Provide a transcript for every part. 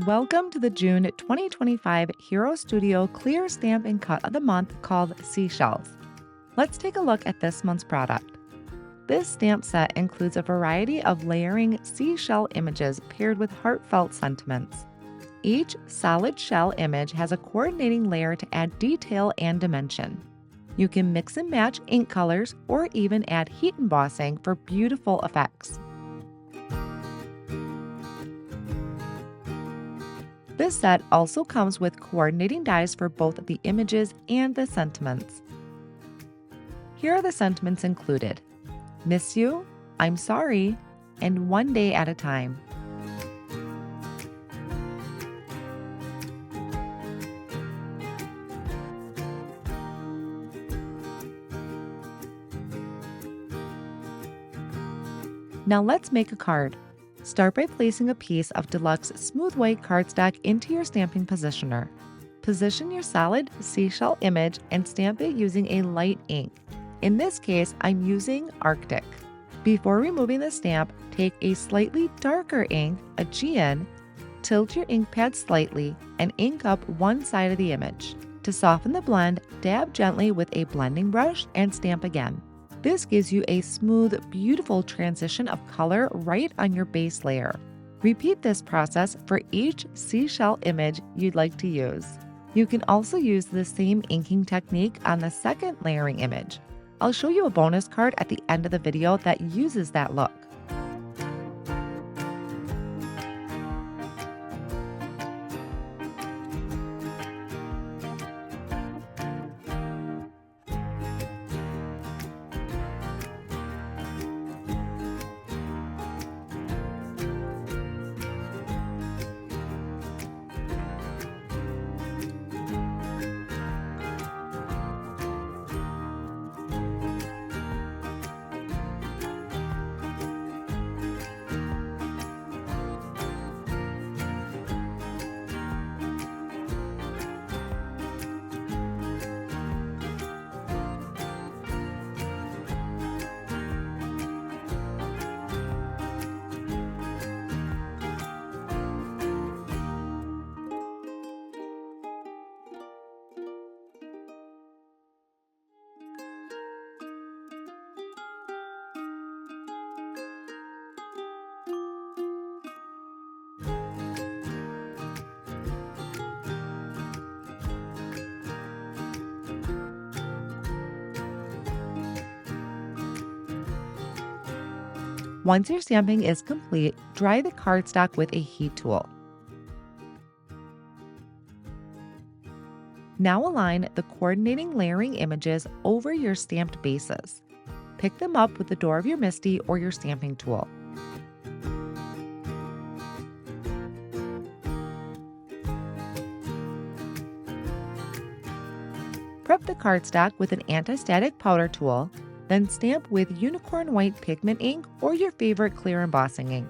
Welcome to the June 2025 Hero Studio Clear Stamp and Cut of the Month called Seashells. Let's take a look at this month's product. This stamp set includes a variety of layering seashell images paired with heartfelt sentiments. Each solid shell image has a coordinating layer to add detail and dimension. You can mix and match ink colors or even add heat embossing for beautiful effects. This set also comes with coordinating dies for both the images and the sentiments. Here are the sentiments included: miss you, I'm sorry, and one day at a time. Now let's make a card. Start by placing a piece of deluxe smooth white cardstock into your stamping positioner. Position your solid seashell image and stamp it using a light ink. In this case, I'm using Arctic. Before removing the stamp, take a slightly darker ink, Aegean, tilt your ink pad slightly, and ink up one side of the image. To soften the blend, dab gently with a blending brush and stamp again. This gives you a smooth, beautiful transition of color right on your base layer. Repeat this process for each seashell image you'd like to use. You can also use the same inking technique on the second layering image. I'll show you a bonus card at the end of the video that uses that look. Once your stamping is complete, dry the cardstock with a heat tool. Now align the coordinating layering images over your stamped bases. Pick them up with the door of your MISTI or your stamping tool. Prep the cardstock with an anti-static powder tool, then stamp with unicorn white pigment ink or your favorite clear embossing ink.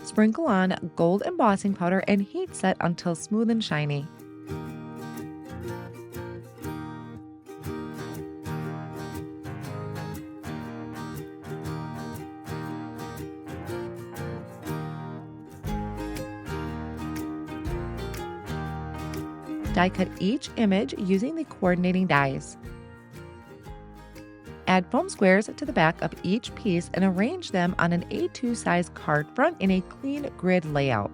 Sprinkle on gold embossing powder and heat set until smooth and shiny. Die cut each image using the coordinating dies. Add foam squares to the back of each piece and arrange them on an A2 size card front in a clean grid layout.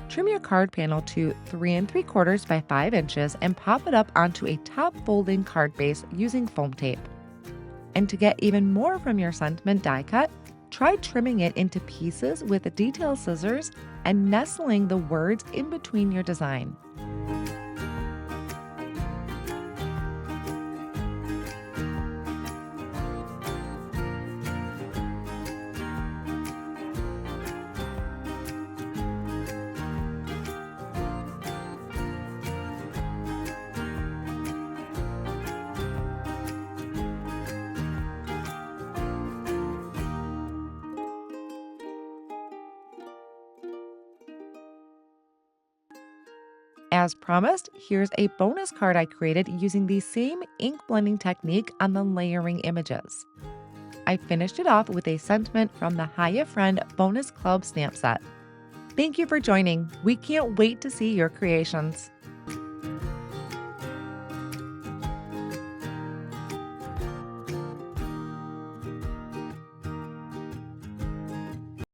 Trim your card panel to 3 3/4 by 5 inches and pop it up onto a top folding card base using foam tape. And to get even more from your sentiment die cut, try trimming it into pieces with the detail scissors and nestling the words in between your design. As promised, here's a bonus card I created using the same ink blending technique on the layering images. I finished it off with a sentiment from the Hiya Friend Bonus Club stamp set. Thank you for joining. We can't wait to see your creations.